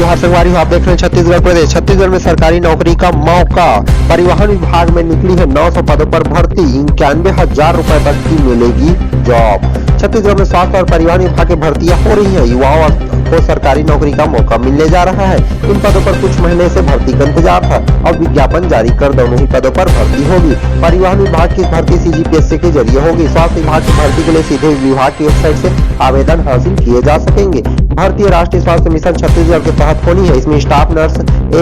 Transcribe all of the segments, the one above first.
जोहार संगवारी हो, आप देख रहे हैं छत्तीसगढ़ प्रदेश। छत्तीसगढ़ में सरकारी नौकरी का मौका, परिवहन विभाग में निकली है 900 पदों पर भर्ती, 91,000 रुपए तक की मिलेगी जॉब। छत्तीसगढ़ में स्वास्थ्य और परिवहन विभाग की भर्तियां हो रही है। युवाओं को सरकारी नौकरी का मौका मिलने जा रहा है। इन पदों पर कुछ महीने से भर्ती का इंतजार था। अब विज्ञापन जारी कर दोनों ही पदों पर भर्ती होगी। परिवहन विभाग की भर्ती CGPSC के जरिए होगी। स्वास्थ्य विभाग की भर्ती के लिए सीधे विभाग की वेबसाइट से आवेदन हासिल किए जा सकेंगे। भर्ती राष्ट्रीय स्वास्थ्य मिशन छत्तीसगढ़ के तहत होनी है। इसमें स्टाफ नर्स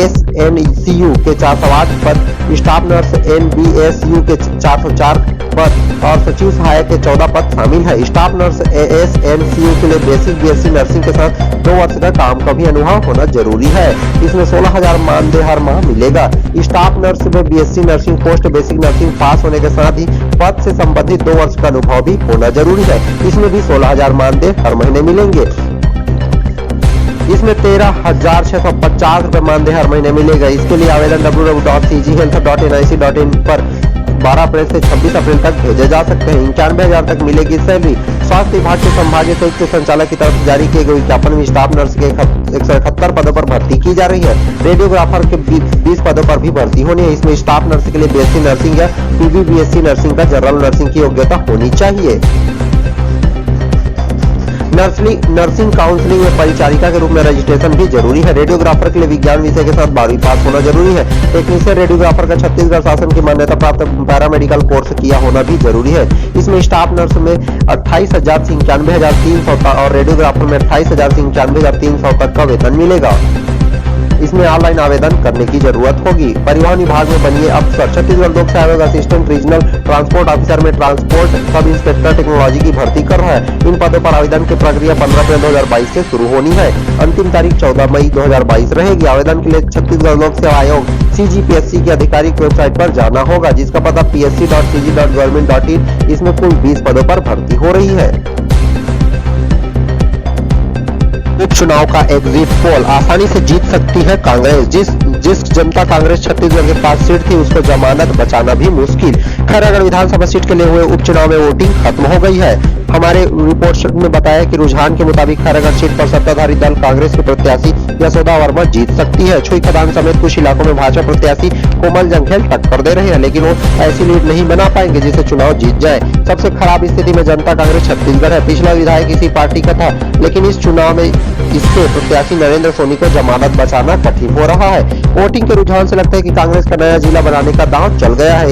SNCU के 408 पद, स्टाफ नर्स NBSU के 404 पद और सचिव सहायक के 14 पद शामिल है। स्टाफ नर्स SNCU के लिए बेसिक BSc नर्सिंग के साथ 2 वर्ष का काम का भी अनुभव होना जरूरी है। इसमें 16,000 मानदेय हर माह मिलेगा। स्टाफ नर्स में BSc nursing post basic nursing pass होने के साथ ही पद से संबंधित 2 वर्ष का अनुभव भी होना जरूरी है। इसमें भी 16,000 मानदेय हर महीने मिलेंगे। इसमें 13,650 रुपए मानदेय हर महीने मिलेगा। इसके लिए आवेदन www.cghealth.nic.in पर 12 अप्रैल से 26 अप्रैल तक भेजे जा सकते हैं। 91,000 तक मिलेगी सैलरी। स्वास्थ्य विभाग के संभागीय संयुक्त संचालक की तरफ से जारी किए गए विज्ञापन में स्टाफ नर्स के 171 पदों पर भर्ती की जा रही है। रेडियोग्राफर के 20 पदों पर भी भर्ती होनी है। इसमें स्टाफ नर्स के लिए BSc नर्सिंग या PBBSc नर्सिंग का जनरल नर्सिंग की योग्यता होनी चाहिए। नर्सिंग काउंसलिंग में परिचारिका के रूप में रजिस्ट्रेशन भी जरूरी है। रेडियोग्राफर के लिए विज्ञान विषय के साथ 12वीं पास होना जरूरी है। टेक्नीशियन रेडियोग्राफर का छत्तीसगढ़ शासन की मान्यता प्राप्त पैरामेडिकल कोर्स किया होना भी जरूरी है। इसमें स्टाफ नर्स में 28,000 से 91,300 और रेडियोग्राफर में 28,000 से 91,300 तक का वेतन मिलेगा। इसमें ऑनलाइन आवेदन करने की जरूरत होगी। परिवहन विभाग में बनिए अफसर। छत्तीसगढ़ लोक सेवा आयोग असिस्टेंट रीजनल ट्रांसपोर्ट ऑफिसर में ट्रांसपोर्ट सब इंस्पेक्टर टेक्नोलॉजी की भर्ती कर रहा है। इन पदों पर आवेदन की प्रक्रिया 15 अप्रैल 2022 से शुरू होनी है। अंतिम तारीख 14 मई 2022 रहेगी। आवेदन के लिए छत्तीसगढ़ लोक सेवा आयोग CGPSC की आधिकारिक वेबसाइट पर जाना होगा, जिसका पता psc.cg.gov.in। इसमें कुल 20 पदों पर भर्ती हो रही है। उपचुनाव का एग्जिट पोल, आसानी से जीत सकती है कांग्रेस। जिस जनता कांग्रेस छत्तीसगढ़ के पास सीट थी, उसको जमानत बचाना भी मुश्किल। खैरागढ़ विधानसभा सीट के लिए हुए उपचुनाव में वोटिंग खत्म हो गई है। हमारे रिपोर्ट में बताया कि रुझान के मुताबिक खैरागढ़ सीट पर सत्ताधारी दल कांग्रेस के प्रत्याशी यशोदा वर्मा जीत सकती है। छुई खदान समेत कुछ इलाकों में भाजपा प्रत्याशी कोमल जंघेल टक्कर दे रहे हैं, लेकिन वो ऐसी लीड नहीं बना पाएंगे जिससे चुनाव जीत जाए। सबसे खराब स्थिति में जनता कांग्रेस छत्तीसगढ़ है। पिछला विधायक इसी पार्टी का था, लेकिन इस चुनाव में इसके प्रत्याशी नरेंद्र सोनी को जमानत बचाना कठिन हो रहा है। वोटिंग के रुझान से लगता है कि कांग्रेस का नया जिला बनाने का दांव चल गया है।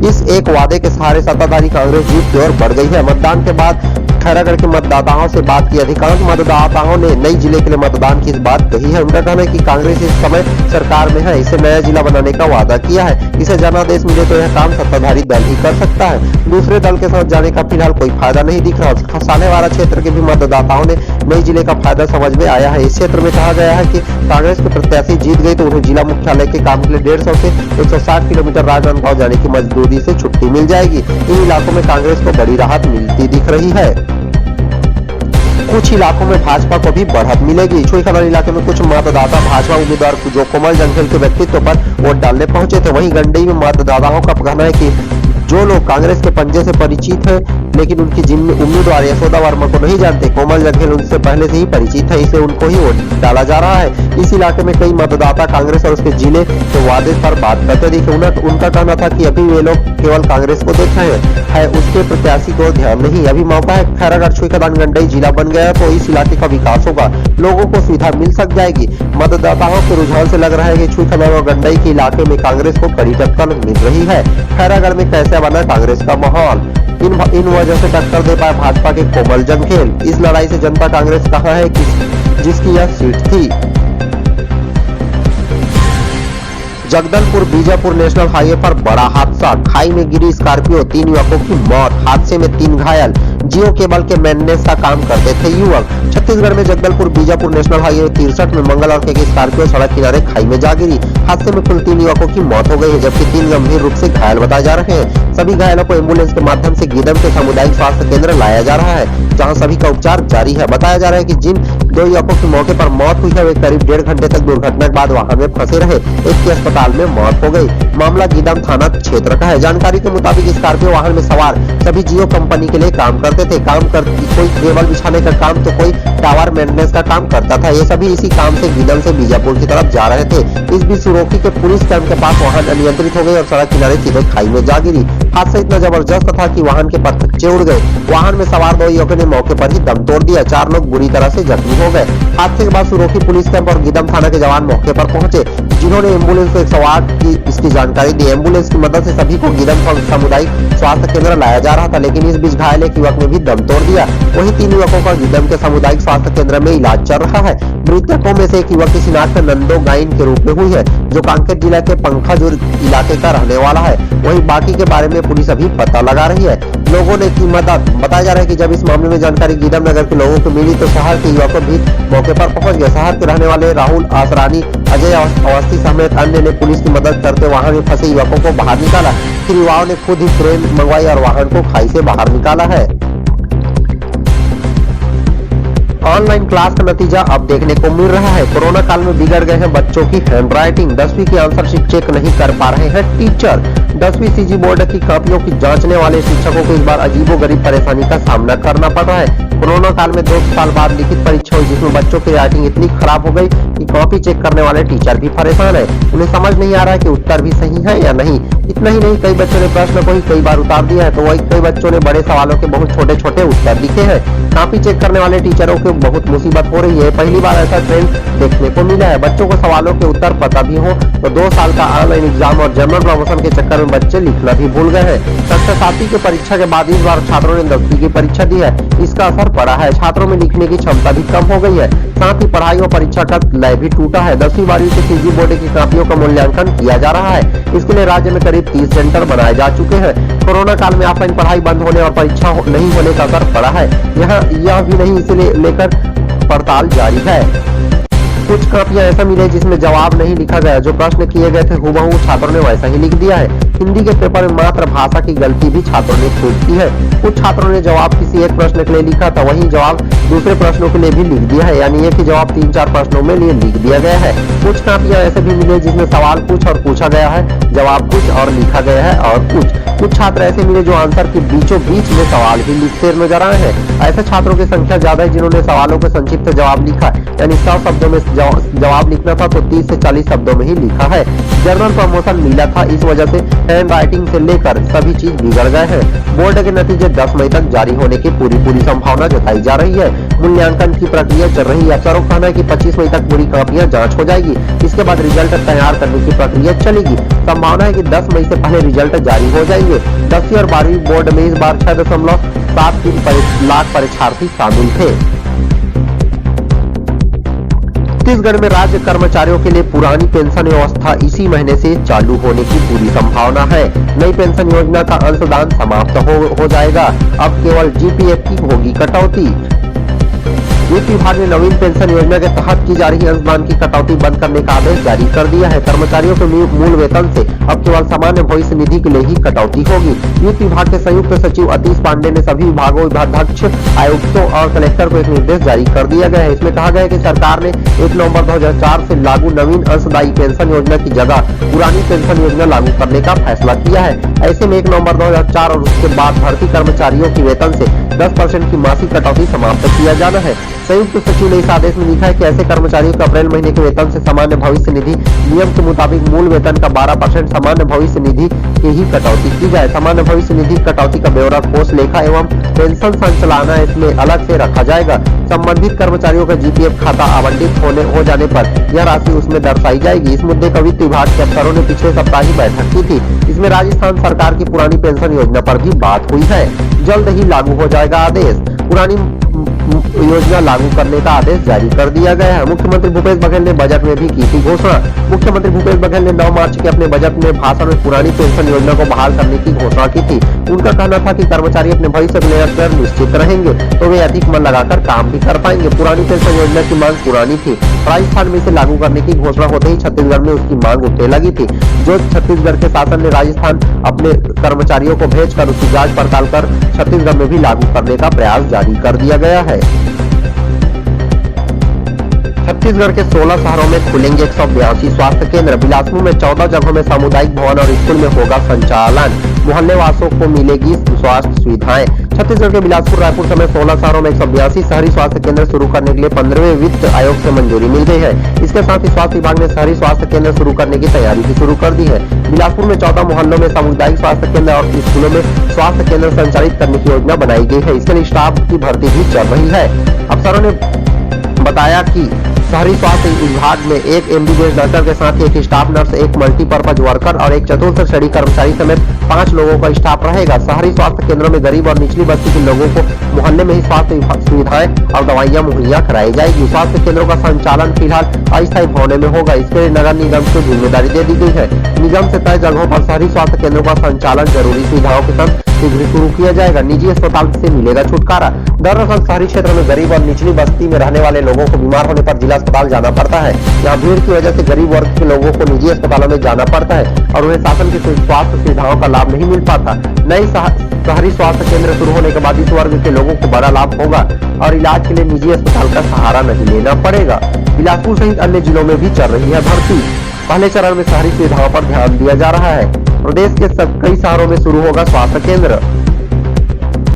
इस एक वादे के सहारे सत्ताधारी कांग्रेस जीत की ओर बढ़ गई है। मतदान के बाद खैरागढ़ के मतदाताओं से बात की। अधिकांश मतदाताओं ने नई जिले के लिए मतदान की इस बात कही है। उनका कहना है कि कांग्रेस इस समय सरकार में है, इसे नया जिला बनाने का वादा किया है। इसे जनादेश मिले तो यह काम सत्ताधारी दल ही कर सकता है। दूसरे दल के साथ जाने का फिलहाल कोई फायदा नहीं दिख रहा। सालेवाड़ा क्षेत्र के भी मतदाताओं ने नई जिले का फायदा समझ में आया है। इस क्षेत्र में कहा गया है कि कांग्रेस के प्रत्याशी जीत गई तो उन्हें जिला मुख्यालय के काम के लिए 150 से 160 किलोमीटर राजनांदगांव जाने की मजदूरी से छुट्टी मिल जाएगी। इन इलाकों में कांग्रेस को बड़ी राहत मिलती दिख रही है। कुछ इलाकों में भाजपा को भी बढ़त मिलेगी। छुईखदान इलाके में कुछ मतदाता भाजपा उम्मीदवार जो कोमल जंघेल के व्यक्तित्व पर वोट डालने पहुंचे थे। वहीं गंडई में मतदाताओं का कहना है कि जो लोग कांग्रेस के पंजे से परिचित है, लेकिन उनकी उम्मीदवार यशोदा वर्मा को नहीं जानते, कोमल जंघेल उनसे पहले से ही परिचित है, इसलिए उनको ही वोट डाला जा रहा है। इस इलाके में कई मतदाता कांग्रेस और उसके जिले के वादे पर बात करते दिखे। उनका कहना था कि अभी वे लोग केवल कांग्रेस को देख रहे हैं, उसके प्रत्याशी को ध्यान नहीं। अभी मौका है। खैरागढ़ छुईखदान गंडई जिला बन गया तो इस इलाके का विकास होगा, लोगों को सुविधा मिल सक जाएगी। मतदाताओं के रुझान से लग रहा है कि छुईखदान और गंडई के इलाके में कांग्रेस को कड़ी टक्कर मिल रही है। खैरागढ़ में कैसे बना कांग्रेस का माहौल, इन वजह से टक्कर दे पाए भाजपा के कोमल जंघेल। इस लड़ाई से जनता कांग्रेस कहां है जिसकी यह सीट थी। जगदलपुर बीजापुर नेशनल हाईवे पर बड़ा हादसा, खाई में गिरी स्कॉर्पियो, 3 युवकों की मौत, हादसे में 3 घायल। जियो केबल के मेंटेनेंस का काम करते थे युवक। छत्तीसगढ़ में जगदलपुर बीजापुर नेशनल हाईवे 63 में मंगलवार को एक स्कॉर्पियो सड़क किनारे खाई में जा गिरी। हादसे में कुल 3 युवकों की मौत हो गई है, जबकि 3 गंभीर रूप से घायल बताए जा रहे हैं। सभी घायलों को एम्बुलेंस के माध्यम से गीदम के सामुदायिक स्वास्थ्य केंद्र लाया जा रहा है, जहां सभी का उपचार जारी है। बताया जा रहा है कि जिन 2 युवकों की मौके पर मौत हुई है, वे करीब 1.5 घंटे तक दुर्घटना के बाद वाहन में फंसे रहे। एक की अस्पताल अस्पताल में मौत हो गई। मामला गीदम थाना क्षेत्र का है। जानकारी के मुताबिक स्कॉर्पियो वाहन में सवार सभी जियो कंपनी के लिए काम करते थे। कोई केबल बिछाने का काम तो कोई टावर मेंटेनेंस का काम करता था। ये सभी इसी काम से गीदम से बीजापुर की तरफ जा रहे थे। इस बीच सुरोकी के पुलिस कैंप के पास वाहन अनियंत्रित हो गई और सड़क किनारे सीधे खाई में जा गिरी। हादसा इतना जबरदस्त था कि वाहन के पत्ते उड़ गए। वाहन में सवार 2 युवकों ने मौके पर ही दम तोड़ दिया। 4 लोग बुरी तरह से जख्मी हो गए। हादसे के बाद सुरोकी पुलिस कैंप और गीदम थाना के जवान मौके पर पहुंचे, जिन्होंने एम्बुलेंस को 108 की इसकी जानकारी दी। एम्बुलेंस की मदद से सभी को गीदम सामुदायिक स्वास्थ्य केंद्र लाया जा रहा था, लेकिन इस बीच घायल एक युवक ने भी दम तोड़ दिया। वहीं 3 युवकों का गीदम के सामुदायिक स्वास्थ्य केंद्र में इलाज चल रहा है। मृतकों में से एक युवक की शिनाख्त नंदो गाइन के रूप में हुई है, जो कांकेर जिला के पंखाजुर इलाके का रहने वाला है। वहीं बाकी के बारे में पुलिस अभी पता लगा रही है। लोगों ने की मदद। बताया जा रहा है कि जब इस मामले में जानकारी गीदम नगर के लोगों को मिली तो शहर के युवक भी मौके पर पहुंच गए। शहर के रहने वाले राहुल आसरानी, अजय अवस्थी समेत अन्य ने पुलिस की मदद करते वाहन में फंसे युवकों को बाहर निकाला। फिर युवाओं ने खुद ही क्रेन मंगवाई और वाहन को खाई से बाहर निकाला है। ऑनलाइन क्लास का नतीजा अब देखने को मिल रहा है। कोरोना काल में बिगड़ गए हैं बच्चों की हैंडराइटिंग। 10वीं की आंसर शीट चेक नहीं कर पा रहे हैं टीचर। 10वीं सीजी बोर्ड की कॉपियों की जांचने वाले शिक्षकों को इस बार अजीबोगरीब परेशानी का सामना करना पड़ रहा है। कोरोना काल में 2 साल बाद लिखित परीक्षा हुई, जिसमें बच्चों की राइटिंग इतनी खराब हो गई कि कॉपी चेक करने वाले टीचर भी परेशान है। उन्हें समझ नहीं आ रहा है कि उत्तर भी सही है या नहीं। इतना ही नहीं, कई बच्चों ने प्रश्न को ही कई बार उतार दिया है, तो वही कई बच्चों ने बड़े सवालों के बहुत छोटे छोटे उत्तर लिखे हैं। कॉपी चेक करने वाले टीचरों को बहुत मुसीबत हो रही है। पहली बार ऐसा ट्रेंड देखने को मिला है। बच्चों को सवालों के उत्तर पता भी हो तो 2 साल का ऑनलाइन एग्जाम और जनरल प्रमोशन के चक्कर में बच्चे लिखना भी भूल गए हैं। कक्षा 7 की परीक्षा के बाद इस बार छात्रों ने 10वीं की परीक्षा दी है। इसका असर पड़ा है। छात्रों में लिखने की क्षमता भी कम हो गई है। साथ ही पढ़ाई और परीक्षा का लय भी टूटा है। 10वीं 12वीं के सीजी बोर्ड की कॉपियों का मूल्यांकन किया जा रहा है। इसके लिए राज्य में करीब 30 सेंटर बनाए जा चुके हैं। कोरोना काल में ऑफलाइन पढ़ाई बंद होने और परीक्षा नहीं होने का असर पड़ा है। यहाँ यह भी नहीं, इसे लेकर पड़ताल जारी है। कुछ कॉपियां ऐसा मिले जिसमें जवाब नहीं लिखा गया। जो प्रश्न किए गए थे हूबहू छात्रों ने वैसा ही लिख दिया है। हिंदी के पेपर में मात्र भाषा की गलती भी छात्रों ने खूब की है। कुछ छात्रों ने जवाब किसी एक प्रश्न के लिए लिखा था, वहीं जवाब दूसरे प्रश्नों के लिए भी लिख दिया है, यानी एक ही जवाब 3-4 प्रश्नों में लिए लिख दिया गया है। कुछ कॉपियां ऐसे भी मिले जिसमें सवाल कुछ और पूछा गया है, जवाब कुछ और लिखा गया है और कुछ छात्र ऐसे मिले जो आंसर के बीचों बीच में सवाल भी लिखते नजर आए हैं। ऐसे छात्रों की संख्या ज्यादा है जिन्होंने सवालों को संक्षिप्त जवाब लिखा, यानी 100 शब्दों में जवाब लिखना था तो 30 से 40 शब्दों में ही लिखा है। जनरल प्रमोशन मिला था, इस वजह से हैंड राइटिंग से लेकर सभी चीज बिगड़ गए हैं। बोर्ड के नतीजे 10 मई तक जारी होने की पूरी संभावना जताई जा रही है। मूल्यांकन की प्रक्रिया चल रही है। अफसरों का कहना है कि 25 मई तक पूरी कॉपियां जांच हो जाएगी। इसके बाद रिजल्ट तैयार करने की प्रक्रिया चलेगी। संभावना है कि 10 मई से पहले रिजल्ट जारी हो जाएंगे। 10वीं और 12वीं बोर्ड में इस बार 6.73 लाख परीक्षार्थी शामिल थे। छत्तीसगढ़ में राज्य कर्मचारियों के लिए पुरानी पेंशन व्यवस्था इसी महीने से चालू होने की पूरी संभावना है। नई पेंशन योजना का अंशदान समाप्त हो जाएगा। अब केवल जीपीएफ की होगी कटौती। वित्त विभाग ने नवीन पेंशन योजना के तहत की जा रही अंशदान की कटौती बंद करने का आदेश जारी कर दिया है। कर्मचारियों के मूल वेतन से अब केवल सामान्य भविष्य निधि के लिए ही कटौती होगी। वित्त विभाग के संयुक्त सचिव अतीश पांडे ने सभी विभागों, विभागाध्यक्ष, आयुक्तों और कलेक्टर को एक निर्देश जारी कर दिया गया है। इसमें कहा गया है कि सरकार ने 1 नवंबर 2004 से लागू नवीन अंशदायी पेंशन योजना की जगह पुरानी पेंशन योजना लागू करने का फैसला किया है। ऐसे में 1 नवंबर 2004 और उसके बाद भर्ती कर्मचारियों की वेतन से 10% की मासिक कटौती समाप्त किया जाना है। संयुक्त सचिव ने इस आदेश में लिखा है कि ऐसे कर्मचारियों को अप्रैल महीने के वेतन से सामान्य भविष्य निधि नियम के मुताबिक मूल वेतन का 12% सामान्य भविष्य निधि की ही कटौती की जाए। सामान्य भविष्य निधि कटौती का ब्यौरा कोष लेखा एवं पेंशन संचालना इसमें अलग से रखा जाएगा। संबंधित कर्मचारियों का जीपीएफ खाता आवंटित हो जाने पर यह राशि उसमें दर्शाई जाएगी। इस मुद्दे का वित्त विभाग के अफसरों ने पिछले सप्ताह ही बैठक की थी। इसमें राजस्थान सरकार की पुरानी पेंशन योजना पर भी बात हुई है। जल्द ही लागू हो जाएगा आदेश। पुरानी योजना लागू करने का आदेश जारी कर दिया गया है। मुख्यमंत्री भूपेश बघेल ने बजट में भी की थी घोषणा। मुख्यमंत्री भूपेश बघेल ने 9 मार्च के अपने बजट में भाषण में पुरानी पेंशन योजना को बहाल करने की घोषणा की थी। उनका कहना था कि कर्मचारी अपने भविष्य को लेकर निश्चित रहेंगे तो वे अधिक मन लगाकर काम भी कर पाएंगे। पुरानी पेंशन योजना की मांग पुरानी थी। राजस्थान में इसे लागू करने की घोषणा होते ही छत्तीसगढ़ में उसकी मांग उठने लगी थी। जो छत्तीसगढ़ के शासन ने राजस्थान अपने कर्मचारियों को भेजकर उसकी जांच पड़ताल कर छत्तीसगढ़ में भी लागू करने का प्रयास जारी कर दिया गया है। छत्तीसगढ़ के 16 शहरों में खुलेंगे 182 स्वास्थ्य केंद्र। बिलासपुर में 14 जगहों में सामुदायिक भवन और स्कूल में होगा संचालन। मोहल्ले वासियों को मिलेगी स्वास्थ्य सुविधाएं। छत्तीसगढ़ के बिलासपुर, रायपुर समेत 16 शहरों में 182 शहरी स्वास्थ्य केंद्र शुरू करने के लिए 15वें वित्त आयोग से मंजूरी मिल गई है। इसके साथ ही स्वास्थ्य विभाग ने शहरी स्वास्थ्य केंद्र शुरू करने की तैयारी भी शुरू कर दी है। बिलासपुर में 14 मोहल्लों में सामुदायिक स्वास्थ्य केंद्र और स्कूलों में स्वास्थ्य केंद्र संचालित करने की योजना बनाई गई है। इसके लिए स्टाफ की भर्ती भी चल रही है। अफसरों ने बताया कि शहरी स्वास्थ्य विभाग में एक एमबीबीएस डॉक्टर के साथ एक स्टाफ नर्स, एक मल्टीपर्पज वर्कर और एक चतुर्थ श्रेणी कर्मचारी समेत 5 लोगों का स्टाफ रहेगा। शहरी स्वास्थ्य केंद्रों में गरीब और निचली बस्ती के लोगों को मोहल्ले में ही स्वास्थ्य सुविधाएं और दवाइयां मुहैया कराई जाएगी। स्वास्थ्य केंद्रों का संचालन फिलहाल अस्थायी भवनों में होगा। इसके लिए नगर निगम को जिम्मेदारी दे दी गई है। निगम से तय जगहों पर शहरी स्वास्थ्य केंद्रों का संचालन जरूरी सुविधाओं के साथ शीघ्र शुरू किया जाएगा। निजी अस्पताल से मिलेगा छुटकारा। दरअसल शहरी क्षेत्र में गरीब और निचली बस्ती में रहने वाले लोगों को बीमार होने पर जिला अस्पताल जाना पड़ता है। यहाँ भीड़ की वजह से गरीब वर्ग के लोगों को निजी अस्पतालों में जाना पड़ता है और उन्हें शासन की स्वास्थ्य सुविधाओं का लाभ नहीं मिल पाता। नई शहरी स्वास्थ्य केंद्र शुरू होने के बाद इस वर्ग के लोगों को बड़ा लाभ होगा और इलाज के लिए निजी अस्पताल का सहारा नहीं लेना पड़ेगा। बिलासपुर सहित अन्य जिलों में भी चल रही है भर्ती। पहले चरण में शहरी सुविधाओं पर ध्यान दिया जा रहा है। प्रदेश के कई शहरों में शुरू होगा स्वास्थ्य केंद्र।